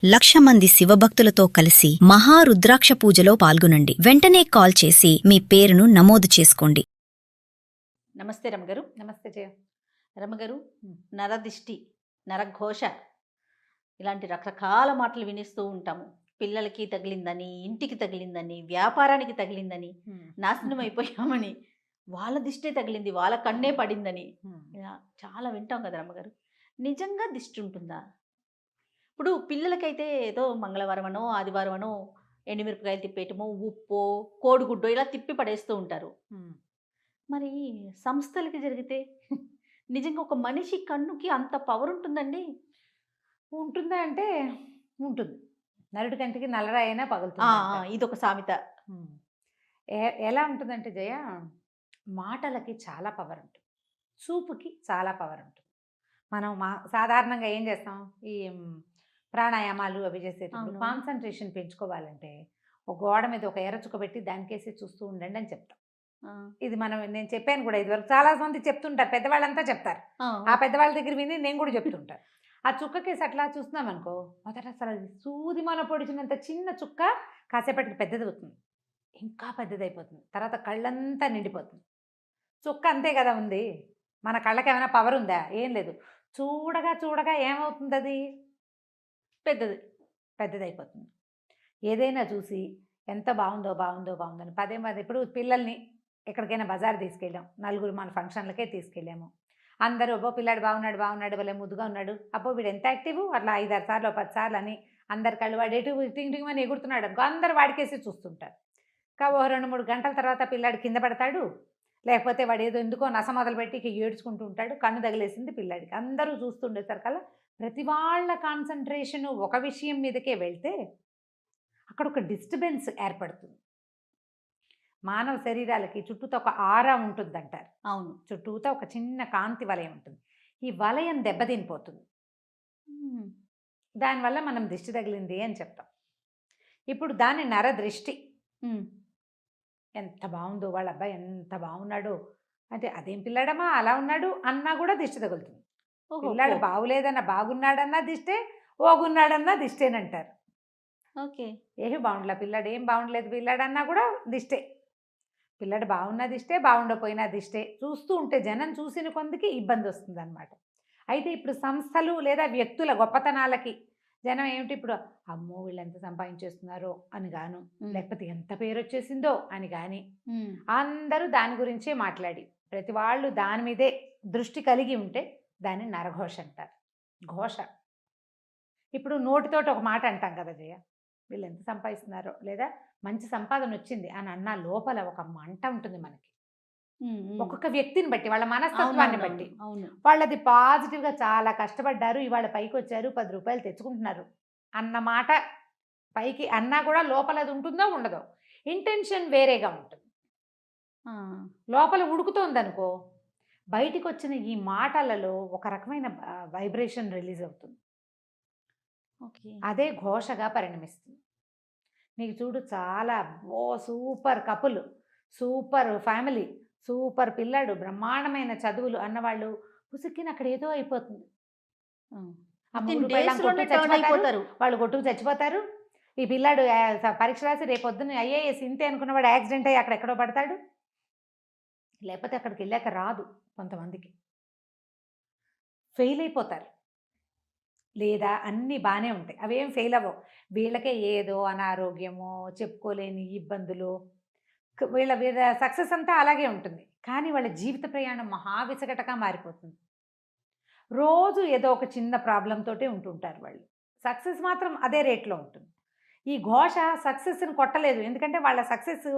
1,00,000 మంది శివభక్తులతో కలిసి మహారుద్రాక్ష పూజలో పాల్గొనండి. వెంటనే కాల్ చేసి మీ పేరును నమోదు చేసుకోండి. నమస్తే రమగారు. నమస్తే జయ. రమగారు, నరదిష్టి, నరఘోష ఇలాంటి రకరకాల మాటలు వినిస్తూ ఉంటాము. పిల్లలకి తగిలిందని, ఇంటికి తగిలిందని, వ్యాపారానికి తగిలిందని, నాశనం అయిపోయామని, వాళ్ళ దిష్టే తగిలింది, వాళ్ళ కన్నే పడిందని ఇలా చాలా వింటాం కదా రమ్మగారు. నిజంగా దిష్టి ఉంటుందా? ఇప్పుడు పిల్లలకైతే ఏదో మంగళవారమనో ఆదివారమనో ఎండుమిరపకాయలు తిప్పేయటమో, ఉప్పో కోడిగుడ్డో ఇలా తిప్పి పడేస్తూ ఉంటారు. మరి సంస్థలకి జరిగితే నిజంగా ఒక మనిషి కన్నుకి అంత పవర్ ఉంటుందండి? ఉంటుందా అంటే ఉంటుంది. నరుడి కంటికి నల్లరాయి అయినా పగులుతుంది. ఇదొక సామెత. ఎలా ఉంటుందంటే జయ, మాటలకి చాలా పవర్ ఉంటుంది, చూపుకి చాలా పవర్ ఉంటుంది. మనం సాధారణంగా ఏం చేస్తాం, ఈ ప్రాణాయామాలు అవి చేసేటప్పుడు కాన్సన్ట్రేషన్ పెంచుకోవాలంటే ఒక గోడ మీద ఒక ఎర్రచుక్క పెట్టి దానికేసి చూస్తూ ఉండండి అని చెప్తాం. ఇది నేను చెప్పాను కూడా, ఇదివరకు చాలా మంది చెప్తుంటారు, పెద్దవాళ్ళంతా చెప్తారు. ఆ పెద్దవాళ్ళ దగ్గర విని నేను కూడా చెప్తుంటాను. ఆ చుక్కకేసి అట్లా చూస్తున్నాం అనుకో, మొదట అసలు సూది మన పొడిచినంత చిన్న చుక్క కాసేపటికి పెద్దది అవుతుంది, ఇంకా పెద్దదైపోతుంది, తర్వాత కళ్ళంతా నిండిపోతుంది. చుక్క అంతే కదా ఉంది, మన కళ్ళకి ఏమైనా పవర్ ఉందా? ఏం లేదు. చూడగా చూడగా ఏమవుతుంది, అది పెద్దదైపోతుంది. ఏదైనా చూసి ఎంత బాగుందో బాగుందో బాగుందని పదే పదే, ఇప్పుడు పిల్లల్ని ఎక్కడికైనా బజార్ తీసుకెళ్ళాం, నలుగురు మన ఫంక్షన్లకే తీసుకెళ్ళాము, అందరూ అబ్బో పిల్లాడు బాగున్నాడు బాగున్నాడు భలే ముద్దుగా ఉన్నాడు, అబ్బో వీడు ఎంత యాక్టివ్, అట్లా 5-6 సార్లు 10 సార్లు అని అందరి కళ్ళు వాడు ఎటు టింగ్ టింగ్ అని ఎగురుతున్నాడు అనుకో, అందరు వాడికేసి చూస్తుంటారు. ఓ 2-3 గంటల తర్వాత పిల్లాడు కింద పడతాడు, లేకపోతే వాడు ఏదో ఎందుకో నస మొదలుపెట్టి ఏడ్చుకుంటూ ఉంటాడు, కన్ను తగిలేసింది పిల్లాడికి. అందరూ చూస్తుండేసరికల్లా ప్రతి వాళ్ళ కాన్సన్ట్రేషను ఒక విషయం మీదకే వెళ్తే అక్కడ ఒక డిస్టర్బెన్స్ ఏర్పడుతుంది. మానవ శరీరాలకి చుట్టూతో ఒక ఆరా ఉంటుందంటారు. అవును, చుట్టూతో ఒక చిన్న కాంతి వలయం ఉంటుంది. ఈ వలయం దెబ్బతినిపోతుంది, దానివల్ల మనం దిష్టి తగిలింది అని చెప్తాం. ఇప్పుడు దాన్ని నరదృష్టి. ఎంత బాగుందో వాళ్ళ అబ్బాయి, ఎంత బాగున్నాడు అంటే, అదేం పిల్లాడమ్మా అలా ఉన్నాడు అన్నా కూడా దిష్టి తగులుతుంది. పిల్లాడు బాగులేదన్నా బాగున్నాడన్నా దిష్టే, ఓగున్నాడన్నా దిష్టేనంటారు. ఓకే, ఏమి బాగుండలే పిల్లాడు, ఏం బాగుండలేదు పిల్లాడు అన్నా కూడా దిష్టే. పిల్లాడు బాగున్నా దిష్టే, బాగుండపోయినా దిష్టే. చూస్తూ ఉంటే జనం చూసిన కొందికి ఇబ్బంది వస్తుంది అనమాట. అయితే ఇప్పుడు సంస్థలు లేదా వ్యక్తుల గొప్పతనాలకి జనం ఏమిటి, ఇప్పుడు అమ్మో వీళ్ళు ఎంత సంపాదించేస్తున్నారో అని గాను, లేకపోతే ఎంత పేరు వచ్చేసిందో అని కానీ అందరూ దాని గురించే మాట్లాడి ప్రతి వాళ్ళు దాని మీదే దృష్టి కలిగి ఉంటే దాన్ని నరఘోష అంటారు. ఘోష. ఇప్పుడు నోటితోటి ఒక మాట అంటాం కదా జయ, వీళ్ళు ఎంత సంపాదిస్తున్నారో లేదా మంచి సంపాదన వచ్చింది అని అన్న లోపల ఒక మంట ఉంటుంది మనకి. ఒక్కొక్క వ్యక్తిని బట్టి, వాళ్ళ మనస్తత్వాన్ని బట్టి. వాళ్ళది పాజిటివ్గా చాలా కష్టపడ్డారు, ఇవాళ పైకి వచ్చారు, 10 రూపాయలు తెచ్చుకుంటున్నారు అన్న మాట పైకి అన్నా కూడా లోపల అది ఉంటుందో ఉండదో, ఇంటెన్షన్ వేరేగా ఉంటుంది. లోపల ఉడుకుతోంది అనుకో, బయటికి వచ్చిన ఈ మాటలలో ఒక రకమైన వైబ్రేషన్ రిలీజ్ అవుతుంది. అదే ఘోషగా పరిణమిస్తుంది. నీకు చూడు, చాలా super couple, super family, super పిల్లాడు, బ్రహ్మాండమైన చదువులు అన్నవాళ్ళు పుసుక్కిన అక్కడ ఏదో అయిపోతుంది. వాళ్ళు కొట్టుకు చచ్చిపోతారు. ఈ పిల్లాడు పరీక్ష రాసి రేపొద్దున ఐఏఎస్ ఇంతే అనుకున్నవాడు యాక్సిడెంట్ అయ్యి అక్కడెక్కడో పడతాడు, లేకపోతే అక్కడికి వెళ్ళాక రాదు. కొంతమందికి ఫెయిల్ అయిపోతారు, లేదా అన్నీ బాగానే ఉంటాయి, అవేం ఫెయిల్ అవ్వవు. వీళ్ళకే ఏదో అనారోగ్యమో, చెప్పుకోలేని ఇబ్బందులు, వీళ్ళ సక్సెస్ అంతా అలాగే ఉంటుంది. కానీ వాళ్ళ జీవిత ప్రయాణం మహావిసగటగా మారిపోతుంది. రోజు ఏదో ఒక చిన్న ప్రాబ్లంతోటే ఉంటుంటారు వాళ్ళు. సక్సెస్ మాత్రం అదే రేట్లో ఉంటుంది. ఈ ఘోష సక్సెస్ని కొట్టలేదు, ఎందుకంటే వాళ్ళ సక్సెస్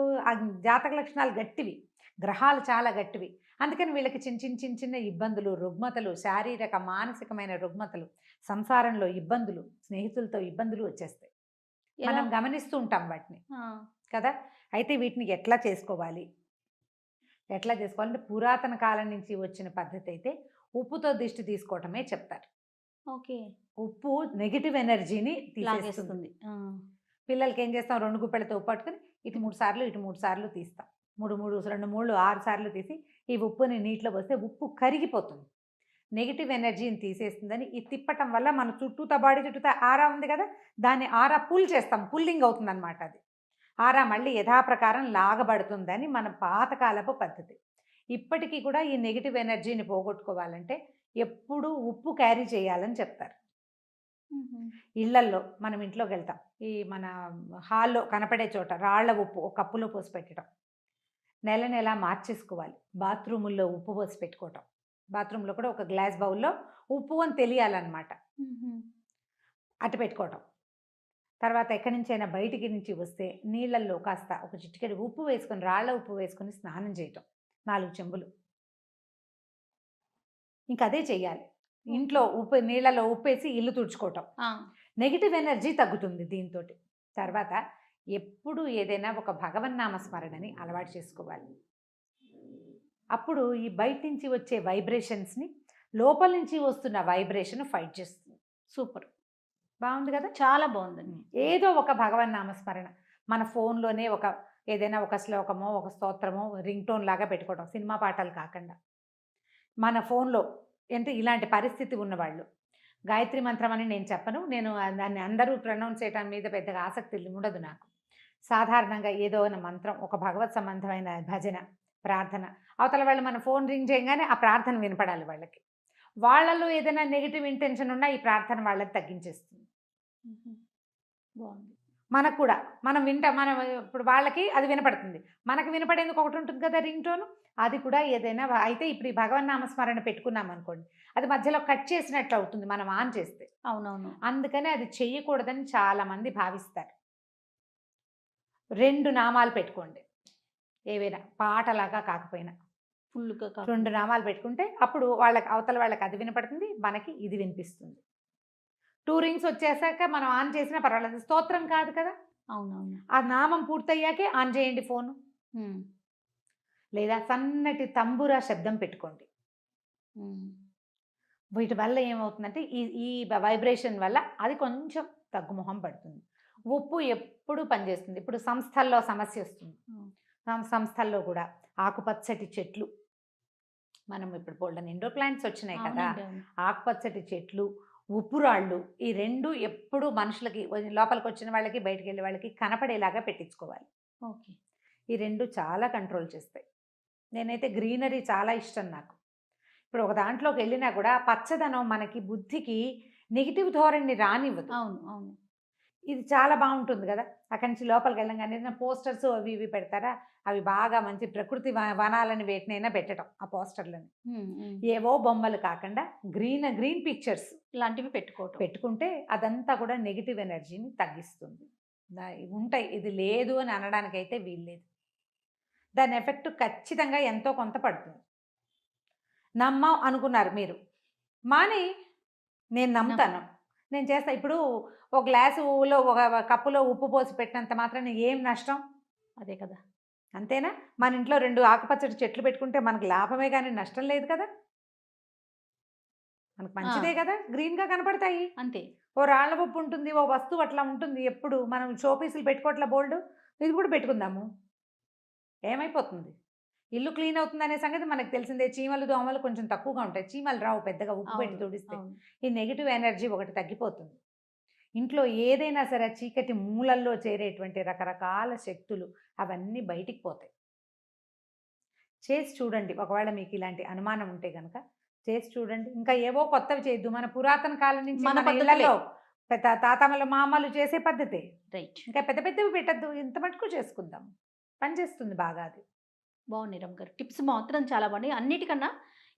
జాతక లక్షణాలు గట్టివి, గ్రహాలు చాలా గట్టివి. అందుకని వీళ్ళకి చిన్న చిన్న ఇబ్బందులు, రుగ్మతలు, శారీరక మానసికమైన రుగ్మతలు, సంసారంలో ఇబ్బందులు, స్నేహితులతో ఇబ్బందులు వచ్చేస్తాయి. మనం గమనిస్తూ ఉంటాం వాటిని కదా. అయితే వీటిని ఎట్లా చేసుకోవాలి అంటే పురాతన కాలం నుంచి వచ్చిన పద్ధతి అయితే ఉప్పుతో దిష్టి తీసుకోవటమే చెప్తారు. ఓకే, ఉప్పు నెగిటివ్ ఎనర్జీని తీసేస్తుంది. పిల్లలకి ఏం చేస్తాం, 2 గుప్పెలతో ఉప్పు పట్టుకుని ఇటు 3 సార్లు ఇటు 3 సార్లు తీస్తాం. 3 2 6 సార్లు తీసి ఈ ఉప్పుని నీటిలో పోస్తే ఉప్పు కరిగిపోతుంది. నెగిటివ్ ఎనర్జీని తీసేస్తుందని ఈ తిప్పటం వల్ల మన చుట్టూతా బాడీ చుట్టూతా ఆరా ఉంది కదా, దాన్ని ఆరా పుల్ చేస్తాం, పుల్లింగ్ అవుతుంది అనమాట. అది ఆరా మళ్ళీ యథాప్రకారం లాగబడుతుందని మన పాతకాలపు పద్ధతి. ఇప్పటికీ కూడా ఈ నెగిటివ్ ఎనర్జీని పోగొట్టుకోవాలంటే ఎప్పుడూ ఉప్పు క్యారీ చేయాలని చెప్తారు. ఇళ్లల్లో మనం ఇంట్లోకి వెళ్తాం, ఈ మన హాల్లో కనపడే చోట రాళ్ల ఉప్పు ఒక కప్పులో పోసి పెట్టడం, నెల నెల మార్చేసుకోవాలి. బాత్రూముల్లో ఉప్పు పోసి పెట్టుకోవటం, బాత్రూంలో కూడా ఒక గ్లాస్ బౌల్లో ఉప్పు అని తెలియాలన్నమాట, అటు పెట్టుకోవటం. తర్వాత ఎక్కడి నుంచైనా బయటికి నుంచి వస్తే నీళ్ళల్లో కాస్త ఒక చిటికెడు ఉప్పు వేసుకొని, రాళ్ల ఉప్పు వేసుకొని స్నానం చేయటం 4 చెంబులు. ఇంకా అదే చెయ్యాలి. ఇంట్లో ఉప్పు, నీళ్ళలో ఉప్పేసి ఇల్లు తుడుచుకోవటం. నెగిటివ్ ఎనర్జీ తగ్గుతుంది దీంతో. తర్వాత ఎప్పుడు ఏదైనా ఒక భగవన్నామ స్మరణని అలవాటు చేసుకోవాలి. అప్పుడు ఈ బయట నుంచి వచ్చే వైబ్రేషన్స్ని లోపల నుంచి వస్తున్న వైబ్రేషన్ ఫైట్ చేస్తుంది. సూపర్, బాగుంది కదా, చాలా బాగుందండి. ఏదో ఒక భగవన్నామ స్మరణ మన ఫోన్లోనే ఏదైనా ఒక శ్లోకమో ఒక స్తోత్రమో రింగ్ టోన్ లాగా పెట్టుకోవడం, సినిమా పాటలు కాకుండా. మన ఫోన్లో అంటే ఇలాంటి పరిస్థితి ఉన్నవాళ్ళు గాయత్రి మంత్రం అని నేను చెప్పను, నేను దాన్ని అందరూ ప్రొనౌన్స్ చేయడం మీద పెద్దగా ఆసక్తి ఉండదు నాకు. సాధారణంగా ఏదో మంత్రం, ఒక భగవత్ సంబంధమైన భజన, ప్రార్థన, అవతల వాళ్ళు మన ఫోన్ రింగ్ చేయగానే ఆ ప్రార్థన వినపడాలి వాళ్ళకి. వాళ్ళలో ఏదైనా నెగిటివ్ ఇంటెన్షన్ ఉన్నా ఈ ప్రార్థన వాళ్ళకి తగ్గించేస్తుంది. బాగుంది. మనకు కూడా మనం ఇప్పుడు వాళ్ళకి అది వినపడుతుంది, మనకు వినపడేందుకు ఒకటి ఉంటుంది కదా రింగ్ టోను, అది కూడా ఏదైనా అయితే ఇప్పుడు ఈ భగవన్నామస్మరణ పెట్టుకున్నాం అనుకోండి, అది మధ్యలో కట్ చేసినట్లు అవుతుంది మనం ఆన్ చేస్తే. అవునవును. అందుకని అది చెయ్యకూడదని చాలామంది భావిస్తారు. 2 నామాలు పెట్టుకోండి, ఏవైనా పాటలాగా కాకపోయినా ఫుల్గా 2 నామాలు పెట్టుకుంటే అప్పుడు వాళ్ళకి, అవతల వాళ్ళకి అది వినపడుతుంది, మనకి ఇది వినిపిస్తుంది. 2 రింగ్స్ వచ్చేసాక మనం ఆన్ చేసినా పర్వాలేదు, స్తోత్రం కాదు కదా. అవునవును. ఆ నామం పూర్తయ్యాకే ఆన్ చేయండి ఫోను. లేదా సన్నటి తంబురా శబ్దం పెట్టుకోండి. వీటి వల్ల ఏమవుతుందంటే ఈ వైబ్రేషన్ వల్ల అది కొంచెం తగ్గుముఖం పడుతుంది. ఉప్పు ఎప్పుడు పనిచేస్తుంది. ఇప్పుడు సంస్థల్లో సమస్య వస్తుంది, సంస్థల్లో కూడా ఆకుపచ్చటి చెట్లు, మనం ఇప్పుడు బోల్డన్ ఇండోర్ ప్లాంట్స్ వచ్చినాయి కదా, ఆకుపచ్చటి చెట్లు, ఉప్పు రాళ్ళు, ఈ 2 ఎప్పుడు మనుషులకి, లోపలికి వచ్చిన వాళ్ళకి బయటికి వెళ్ళే వాళ్ళకి కనపడేలాగా పెట్టించుకోవాలి. ఓకే. ఈ 2 చాలా కంట్రోల్ చేస్తాయి. నేనైతే గ్రీనరీ చాలా ఇష్టం నాకు. ఇప్పుడు ఒక దాంట్లోకి వెళ్ళినా కూడా పచ్చదనం మనకి బుద్ధికి నెగిటివ్ ధోరణిని రానివ్వదు. అవును అవును. ఇది చాలా బాగుంటుంది కదా. అక్కడి నుంచి లోపలికి వెళ్ళంగానే పోస్టర్స్ అవి ఇవి పెడతారా, అవి బాగా మంచి ప్రకృతి వనాలని వేటినైనా పెట్టడం, ఆ పోస్టర్లని ఏవో బొమ్మలు కాకుండా గ్రీన్ పిక్చర్స్ ఇలాంటివి పెట్టుకుంటే అదంతా కూడా నెగిటివ్ ఎనర్జీని తగ్గిస్తుంది. ఉంటాయి, ఇది లేదు అని అనడానికైతే వీల్లేదు. దాని ఎఫెక్ట్ ఖచ్చితంగా ఎంతో కొంత పడుతుంది. నమ్మం అనుకున్నారు మీరు, మాని నేను నమ్ముతాను, నేను చేస్తా. ఇప్పుడు ఒక గ్లాసులో ఒక కప్పులో ఉప్పు పోసి పెట్టినంత మాత్రాన ఏం నష్టం? అదే కదా, అంతేనా? మన ఇంట్లో 2 ఆకుపచ్చటి చెట్లు పెట్టుకుంటే మనకు లాభమే కానీ నష్టం లేదు కదా, మనకు మంచిదే కదా, గ్రీన్గా కనపడతాయి. అంతే. ఓ రాళ్ళ ఉప్పు ఉంటుంది, ఓ వస్తువు అట్లా ఉంటుంది. ఎప్పుడు మనం షోపీసులు పెట్టుకోవట్లా బోల్డ్, ఇది కూడా పెట్టుకుందాము, ఏమైపోతుంది? ఇల్లు క్లీన్ అవుతుంది అనే సంగతి మనకు తెలిసిందే. చీమలు దోమలు కొంచెం తక్కువగా ఉంటాయి, చీమలు రావు పెద్దగా ఉప్పు పెట్టి తుడిస్తే. ఈ నెగిటివ్ ఎనర్జీ ఒకటి తగ్గిపోతుంది. ఇంట్లో ఏదైనా సరే చీకటి మూలల్లో చేరేటువంటి రకరకాల శక్తులు అవన్నీ బయటికి పోతాయి. చేసి చూడండి, ఒకవేళ మీకు ఇలాంటి అనుమానం ఉంటే కనుక చేసి చూడండి. ఇంకా ఏవో కొత్తవి చేయొద్దు, మన పురాతన కాలం నుంచి మన ఇళ్లలో పెద్ద తాతమ్మలు మామలు చేసే పద్ధతే రైట్. ఇంకా పెద్ద పెద్దవి పెట్టద్దు, ఇంత మటుకు చేసుకుందాం, పనిచేస్తుంది బాగా. అది బాగుంది రమ్మ గారు, టిప్స్ మాత్రం చాలా బాగున్నాయి. అన్నిటికన్నా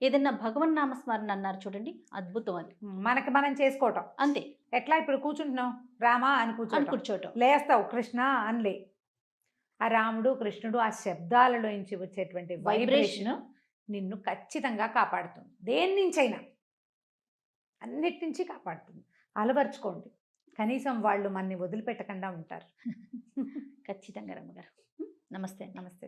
ఏదైనా భగవన్ నామస్మరణ అన్నారు చూడండి, అద్భుతం. అది మనకి మనం చేసుకోవటం అంతే. ఎట్లా ఇప్పుడు కూర్చుంటున్నాం, రామా అని కూర్చోటం, లేస్తావు కృష్ణ అనిలే. ఆ రాముడు కృష్ణుడు ఆ శబ్దాలలో నుంచి వచ్చేటువంటి వైబ్రేషన్ నిన్ను ఖచ్చితంగా కాపాడుతుంది. దేని నుంచైనా, అన్నిటి నుంచి కాపాడుతుంది. అలవర్చుకోండి, కనీసం వాళ్ళు మనని వదిలిపెట్టకుండా ఉంటారు. ఖచ్చితంగా రమ్మగారు. నమస్తే. నమస్తే.